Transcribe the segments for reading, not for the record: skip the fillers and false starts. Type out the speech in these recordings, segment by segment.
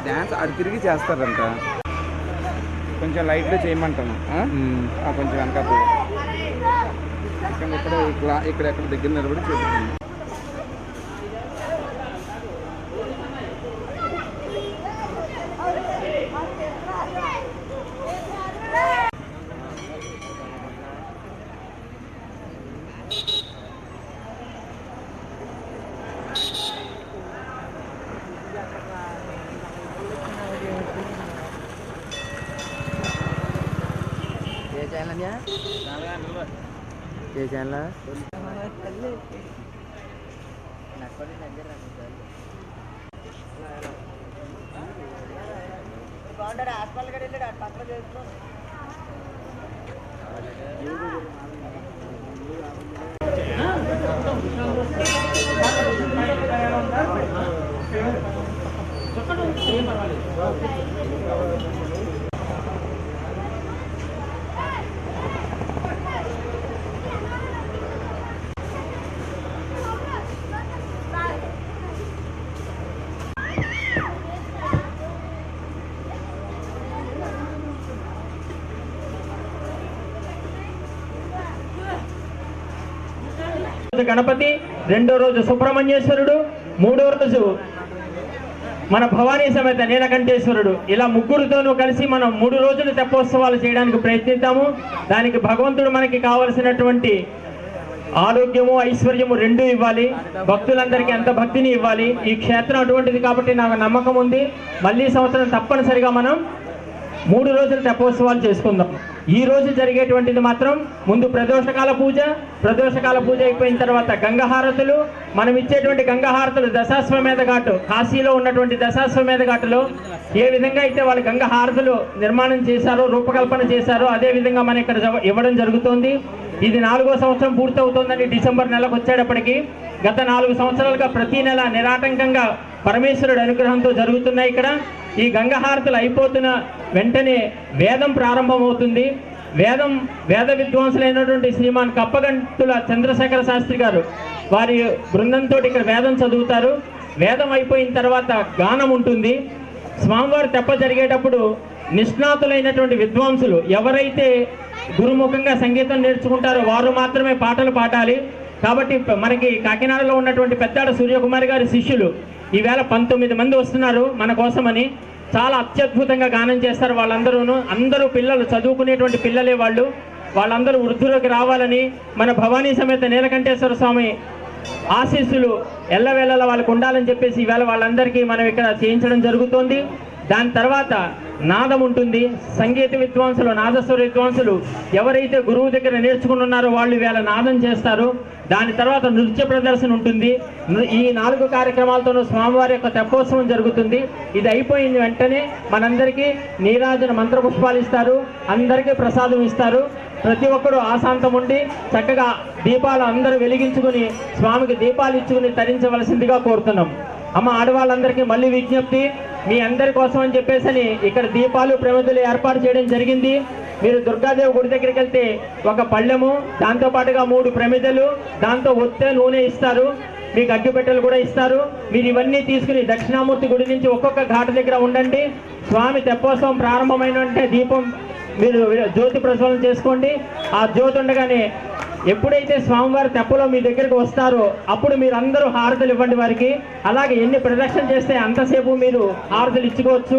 Dance అటు తిరిగి చేస్తారంట, కొంచెం లైట్లో చేయమంటాను, కొంచెం వెనక ఇక్కడ ఎక్కడ దగ్గర నిలబడి చూపిస్తాను. channelnya channel గణపతి, రెండో రోజు సుబ్రహ్మణ్యేశ్వరుడు, మూడో రోజు మన భవానీ సమేత నీలకంఠేశ్వరుడు. ఇలా ముగ్గురితోనూ కలిసి మనం 3 రోజులు తెప్పోత్సవాలు చేయడానికి ప్రయత్నిద్దాము. దానికి భగవంతుడు మనకి కావలసినటువంటి ఆరోగ్యము ఐశ్వర్యము రెండూ ఇవ్వాలి. భక్తులందరికీ ఎంత భక్తిని ఇవ్వాలి. ఈ క్షేత్రం అటువంటిది కాబట్టి నాకు నమ్మకం ఉంది. మళ్ళీ సంవత్సరం తప్పనిసరిగా మనం 3 రోజులు తెప్పోత్సవాలు చేసుకుందాం. ఈ రోజు జరిగేటువంటిది మాత్రం ముందు ప్రదోషకాల పూజ అయిపోయిన తర్వాత గంగాహారతులు. మనం ఇచ్చేటువంటి గంగాహారతులు దశాశ్వమేధ ఘాటు, కాశీలో ఉన్నటువంటి దశాశ్వమేధ ఘాటులో ఏ విధంగా అయితే వాళ్ళు గంగాహారతులు నిర్మాణం చేశారో, రూపకల్పన చేశారో, అదే విధంగా మనం ఇక్కడ ఇవ్వడం జరుగుతుంది. ఇది 4వ సంవత్సరం పూర్తవుతోందని డిసెంబర్ నెలకు వచ్చేటప్పటికి గత 4 సంవత్సరాలుగా ప్రతి నెల నిరాటంకంగా పరమేశ్వరుడు అనుగ్రహంతో జరుగుతున్నాయి. ఇక్కడ ఈ గంగాహారతులు అయిపోతున్న వెంటనే వేదం ప్రారంభమవుతుంది. వేద విద్వాంసులైనటువంటి శ్రీమాన్ కప్పగంతుల చంద్రశేఖర శాస్త్రి గారు వారి బృందంతో ఇక్కడ వేదం చదువుతారు. వేదం అయిపోయిన తర్వాత గానం ఉంటుంది. స్వామివారి తెప్ప జరిగేటప్పుడు నిష్ణాతులైనటువంటి విద్వాంసులు ఎవరైతే గురుముఖంగా సంగీతం నేర్చుకుంటారో వారు మాత్రమే పాటలు పాడాలి. కాబట్టి మనకి కాకినాడలో ఉన్నటువంటి పెద్దాడ సూర్యకుమారి గారి శిష్యులు ఈవేళ 19 మంది వస్తున్నారు మన కోసమని. చాలా అత్యద్భుతంగా గానం చేస్తారు వాళ్ళందరూను. అందరూ పిల్లలు, చదువుకునేటువంటి పిల్లలే వాళ్ళందరూ వృద్ధులకు రావాలని, మన భవానీ సమేత నీలకంఠేశ్వర స్వామి ఆశీస్సులు ఎల్లవేళలా వాళ్ళకు ఉండాలని చెప్పేసి ఈవేళ వాళ్ళందరికీ మనం ఇక్కడ చేయించడం జరుగుతోంది. దాని తర్వాత నాదం ఉంటుంది. సంగీత విద్వాంసులు, నాదస్వర విద్వాంసులు ఎవరైతే గురువు దగ్గర నేర్చుకుని ఉన్నారో వాళ్ళు ఈవేళ నాదం చేస్తారు. దాని తర్వాత నృత్య ప్రదర్శన ఉంటుంది. ఈ 4 కార్యక్రమాలతోనూ స్వామివారి యొక్క తెప్పోత్సవం జరుగుతుంది. ఇది అయిపోయిన వెంటనే మనందరికీ నీరాజన మంత్రపుష్పాలు ఇస్తారు, అందరికీ ప్రసాదం ఇస్తారు. ప్రతి ఒక్కరూ ఆశాంతం ఉండి చక్కగా దీపాలు అందరూ వెలిగించుకుని స్వామికి దీపాలు ఇచ్చుకుని తరించవలసిందిగా కోరుతున్నాం. అమ్మ ఆడవాళ్ళందరికీ మళ్ళీ విజ్ఞప్తి, మీ అందరి కోసం అని చెప్పేసి ఇక్కడ దీపాలు ప్రమిదలు ఏర్పాటు చేయడం జరిగింది. మీరు దుర్గాదేవి గుడి దగ్గరికి వెళ్తే ఒక పళ్ళెము, దాంతోపాటుగా 3 ప్రమిదలు, దాంతో ఒత్తే నూనె ఇస్తారు, మీకు అగ్గిపెట్టెలు కూడా ఇస్తారు. మీరు ఇవన్నీ తీసుకుని దక్షిణామూర్తి గుడి నుంచి ఒక్కొక్క ఘాటు దగ్గర ఉండండి. స్వామి తెప్పోత్సవం ప్రారంభమైన వెంటనే దీపం మీరు జ్యోతి ప్రజ్వలన చేసుకోండి. ఆ జ్యోతి ఉండగానే ఎప్పుడైతే స్వామివారి తెప్పలో మీ దగ్గరికి వస్తారో అప్పుడు మీరు అందరూ హారతులు ఇవ్వండి వారికి. అలాగే ఎన్ని ప్రదక్షిణ చేస్తే అంతసేపు మీరు హారతులు ఇచ్చుకోవచ్చు.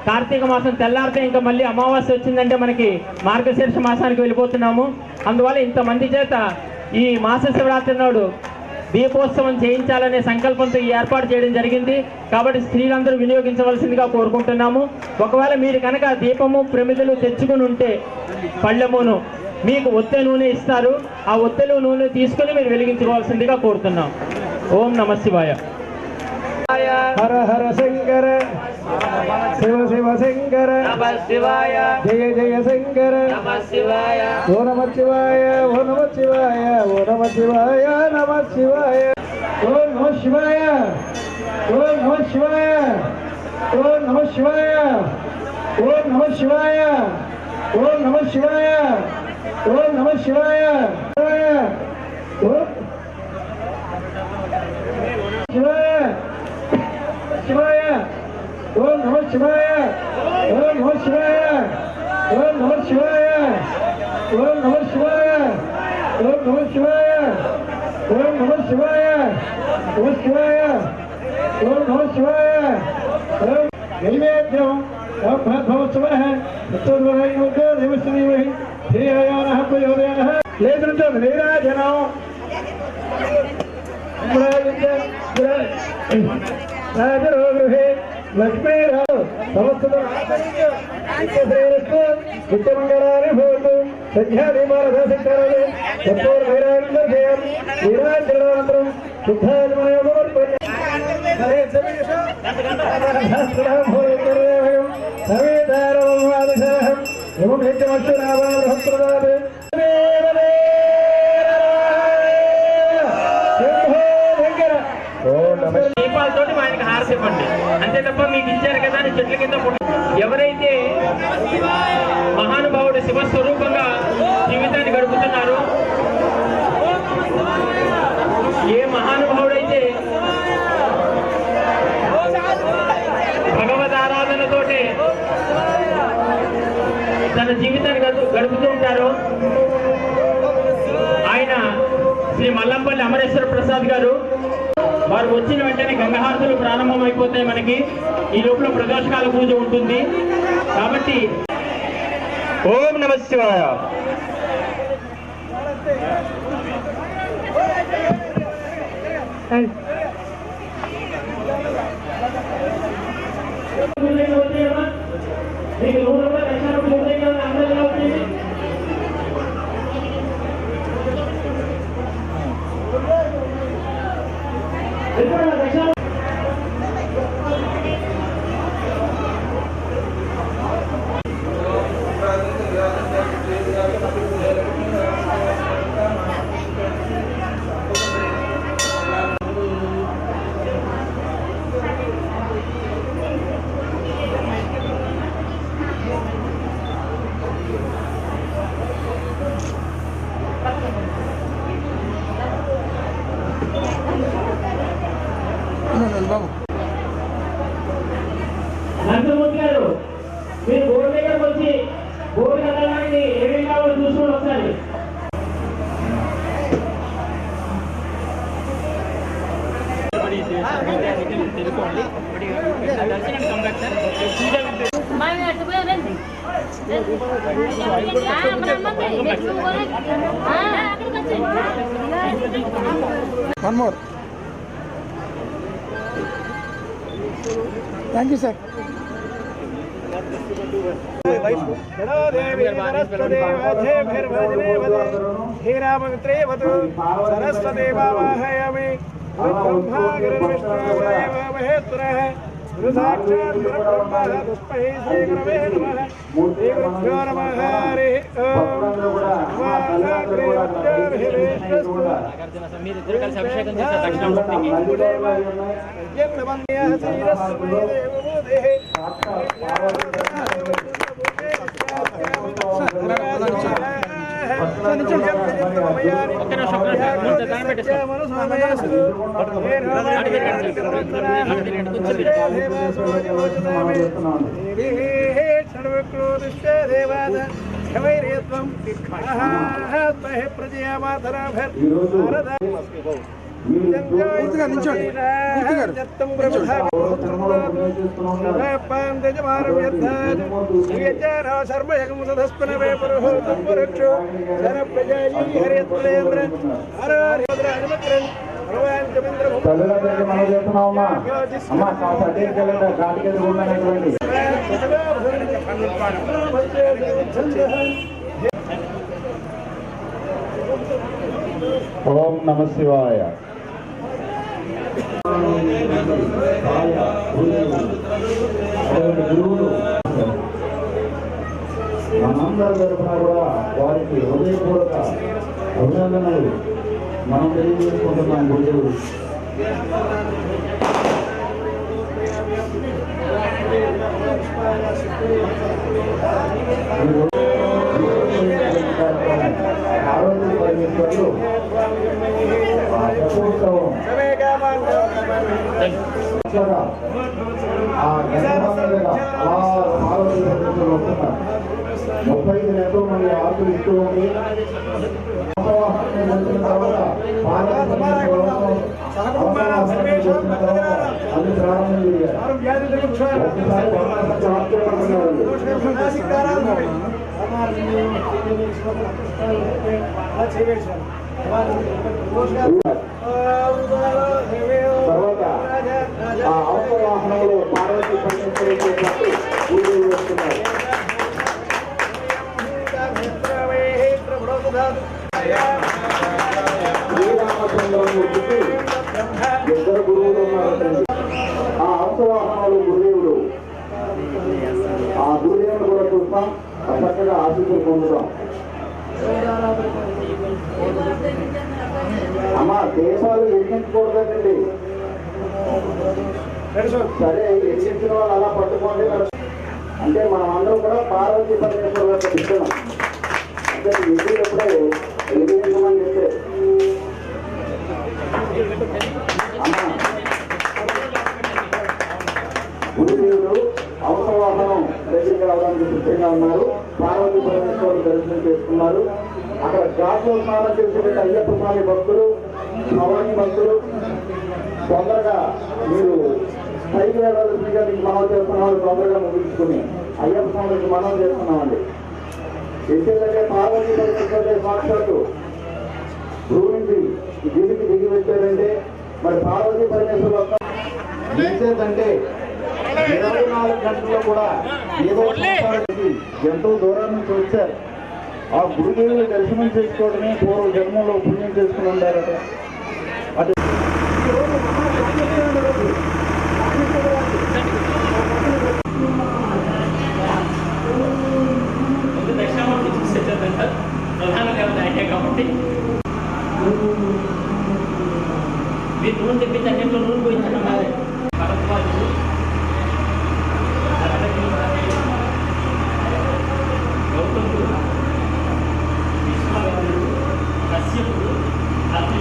కార్తీక మాసం తెల్లారితే ఇంకా మళ్ళీ అమావాస్య వచ్చిందంటే మనకి మార్గశీర్ష మాసానికి వెళ్ళిపోతున్నాము. అందువల్ల ఇంతమంది చేత ఈ మాస శివరాత్రి నాడు దీపోత్సవం చేయించాలనే సంకల్పంతో ఈ ఏర్పాటు చేయడం జరిగింది. కాబట్టి స్త్రీలందరూ వినియోగించవలసిందిగా కోరుకుంటున్నాము. ఒకవేళ మీరు కనుక దీపము ప్రమిదలు తెచ్చుకుని ఉంటే పళ్ళెమును మీకు ఒత్తె నూనె ఇస్తారు. ఆ ఒత్తెలు నూనె తీసుకుని మీరు వెలిగించుకోవాల్సిందిగా కోరుతున్నాం. ఓం నమ శివాయ. హర హర శంకర, శివ శివ శంకర, జయ జయ శంకర, ఓ నమ శివాయ, ఓ నమ శివాయ, ఓ నమ శివాయ నమ శివాయ ఓం నమ శివాయ ఓం నమ శివాయ ఓం నమ శివాయ ఓం నమ శివాయ ఓం నమ శివాయ ఓం నమ శివాయ ఓం శివాయ శివాయ ఓం నమ శివాయ ఓం నమ శివాయ ఓం నమ శివాయ ఓం నమ శివాయ ఓం నమ శివాయ ఓం నమ శివాయ ఓం శివాయ ఓం నమ శివాయ ఓం నైవేద్యం భవత్సవః తత్వైవో దేవశ్రీమహి ధీయానః ప్రయోదయానః లేదంటే నీరాజనం రాజరోగృహే లక్ష్మీరావు నిత్యమంగళాన్ని భవతు సంధ్యాదీపాలదాసకారాలు తత్వైరాజయం నీరాజనానంతరం శుద్ధాత్మయోగోర్పణ్యం సవేదారవాదశాహం యోగేత్యమశ్వరావాదహస్త్రదాత్ దీపాలతోటి ఆయనకి హారతి ఇవ్వండి అంతే తప్ప మీకు ఇచ్చారు కదా అని చెట్ల కింద ఎవరైతే మహానుభావుడు శివస్వరూపంగా జీవితాన్ని గడుపుతున్నారు, ఏ మహానుభావుడైతే భగవద్ ఆరాధనతోటి తన జీవితాన్ని గడుపుతూ ఉంటారో ఆయన శ్రీ మల్లంపల్లి అమరేశ్వర ప్రసాద్ గారు. వారు వచ్చిన వెంటనే గంగాహారతులు ప్రారంభం అయిపోతాయి. మనకి ఈ లోపల ప్రదోషకాల పూజ ఉంటుంది కాబట్టి ఓం నమ శివాయ. నందమూర్తి గారు మీరు బోర్డు దగ్గరకు వచ్చి బోర్డు కదలడానికి ఏమేమి కావాలో చూసుకొని ఒకసారి. One more. Thank you, sir. మీరిద్దరు కలిసి అభిషేకం చేస్తారు దక్షిణామూర్తికి. పూర్తిగా నిల్చోండి. తల్లిదండ్రులకి మనం చేస్తున్నామమ్మా. అమ్మ సర్టిఫికెట్ గాడికి ఉన్నటువంటి ఓం నమ శివాయ. గురువులు మనందరి తరఫున కూడా వారికి హృదయపూర్వక అభినందనలు మనం తెలియజేసుకుంటున్నాం గురుదేవుడు. ఆరోగ్య పరిమితులు ఆ గంటగా అలా ఆరోగ్య పరిమితులు వస్తున్నారు. 35 నెలలు మన ఆకులు ఇస్తూ ఉంది. వచ్చిన తర్వాత అది ప్రారంభం చేయాలి. తర్వాత ఆ అవసర వాహనంలో పార్వతీ పర్యటించేటప్పుడు పూజలు వస్తున్నారు. శ్రీరామచంద్రమూర్తికి ఇద్దరు గురువులు ఉన్నారు. ఆ అవసరవాహనాలు గురుదేవుడు. ఆ గురుదేవుడు కూడా చూస్తాం, చక్కగా ఆశీస్సులు పొందుతాం. అమ్మ దేశాలు ఎక్కించకూడదండి. సరే ఎక్కించిన వాళ్ళు అలా పట్టుకోండి. అంటే మనం అందరం కూడా పార్వతీ పరమేశ్వరుల యొక్క బిడ్డలం. అంటే ఎదురుప్పుడే ఎదురించమని చెప్తే అమ్మ గురుదేవుడు అవసర వాహనం దగ్గరికి రావడానికి సిద్ధంగా ఉన్నారు. పార్వతీ పరమేశ్వరులు దర్శనం చేసుకున్నారు. అక్కడ ఘాట్లో స్నానం చేసేటువంటి అయ్యప్ప స్వామి భక్తులు, భవానీ భక్తులు తొందరగా మీరు పైకి వెళ్ళాల్సిందిగా మీకు మనం చేస్తున్నాం. తొందరగా ముగించుకుని అయ్యప్ప స్వామికి మనం చేస్తున్నామండి. ఎందుకంటే పార్వతీ పరమేశ్వరుల సాక్షాత్తు భూమి నుంచి దిగికి దిగి వచ్చారంటే మరి పార్వతీ పరమేశ్వరులు ఏంటంటే 24 గంటల్లో కూడా ఏదో ఎంతో దూరం నుంచి వచ్చారు. ఆ గురుదేవుని దర్శనం చేసుకోవడమే పూర్వ జన్మలో పుణ్యం చేసుకుని ఉండారట. అది దక్షిణామూర్తి చూసేదంట ప్రధాన దేవత అయితే కాబట్టి మీరు నూనె తెప్పించి అన్నింటిలో నూనె పోయించడం కాదు. భరద్వాజుడు గౌతముడు విశ్వనాథుడు కశ్యపుడు అగ్ని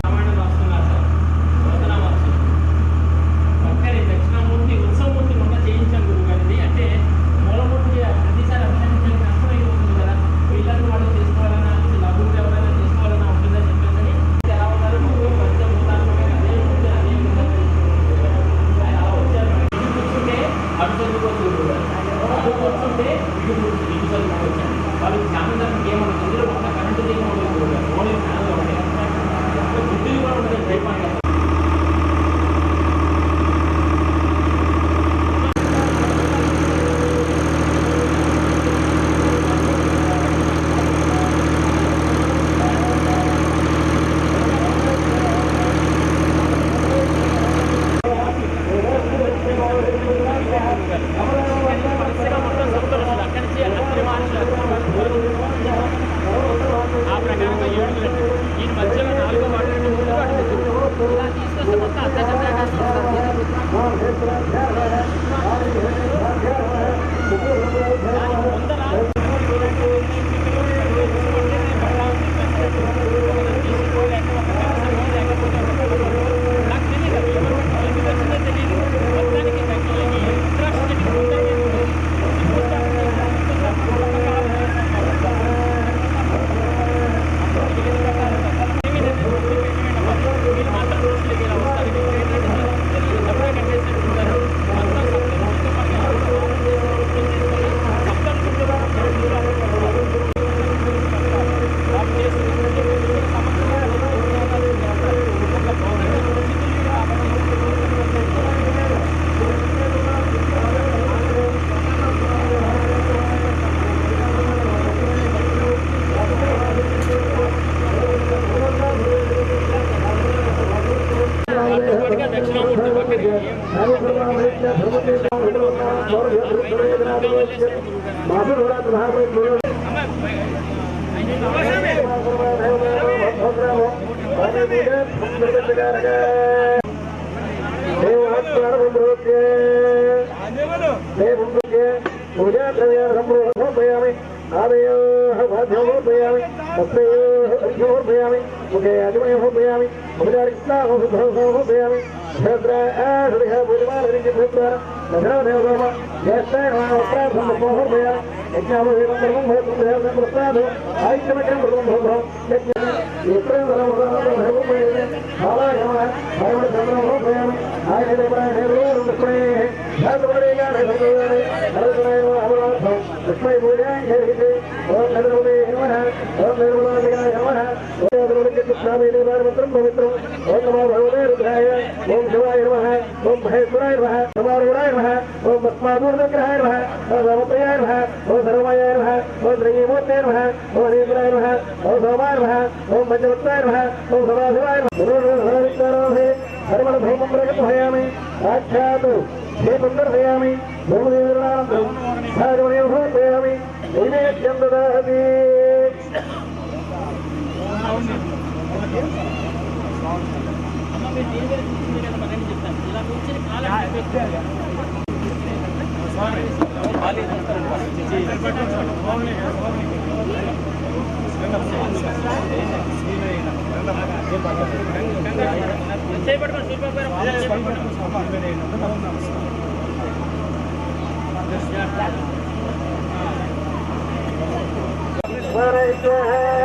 రామాయణం రాస్తున్నారు సార్. బోధనా మహర్షి ఒక్కరి దక్షిణామూర్తి ఉత్సవమూర్తి మొన్న చేయించాం గురువు గారిది. అంటే మూలమూర్తి ప్రతిసారి అభిషేకించడానికి కష్టమై ఉంటుంది కదా. వీళ్ళని వాళ్ళు చేసుకోవాలన్నా లఘువులు ఎవరైనా చేసుకోవాలన్నా ఉంటుందని చెప్పేసి ఎలా ఉన్నారు పంచభూతాత్మక అదే ఉంటుంది అదే ఉంటుంది. ఆయన అలా వచ్చారు. ఇటు కూర్చుంటే అటు చదువుకోవచ్చు, అటు కూర్చుంటే ఇటు చదువుకోవచ్చు. వాళ్ళు ధ్యానం ఏమన్నా ఇందులో మొత్తం కరెంటు దీపం ఉంటుంది. ఓన్లీ ఫ్యాన్లో ఉంటాయి. బుద్ధులు కూడా ఉంటుంది. భయపడతారు. ఆ ప్రకారంగా 7 ఈ మధ్యలో 4వ వాటిని ఇలా తీసుకొస్తే మొత్తం पूजा द्रव्यामि आदयोः भाद्योर्पयामि तस्योः अर्घ्योर्पयामि मुखे अजमयोर्पयामि उपचारिक्ताहोर्पयामि भद्राः पूजमानरिजिभद्रा नधरादेवोम ज्येष्ठायनमोहर्पयामि यज्ञामोहितं सर्वं भवतु प्रसादो आयुष्यमकं सर्वं भवतु लक्ष्मी पूजा मंत्रम पवित्रम ओम नमो भगवते रुद्राय ओम शिवाय नमः ओम महेश्वराय नमः समारूढ़ाय नमः ओम भस्मादूर्दग्रहाय नमः ओम भवतयाय नमः ओम धर्माय नमः ओम द्रव्यमूर्ते नमः ओम हरिद्राय नमः ओम सोमाय नमः ओम पंचवत्ताय नमः ओम सदाशिवाय नमः धर्मण धूमं प्रगटयामि साक्षात् श्रीमंदर्शयामि धूमदेवनानन्दं साधुमदेव समर्पयामि नैवेद्यं ददामि Hare Krishna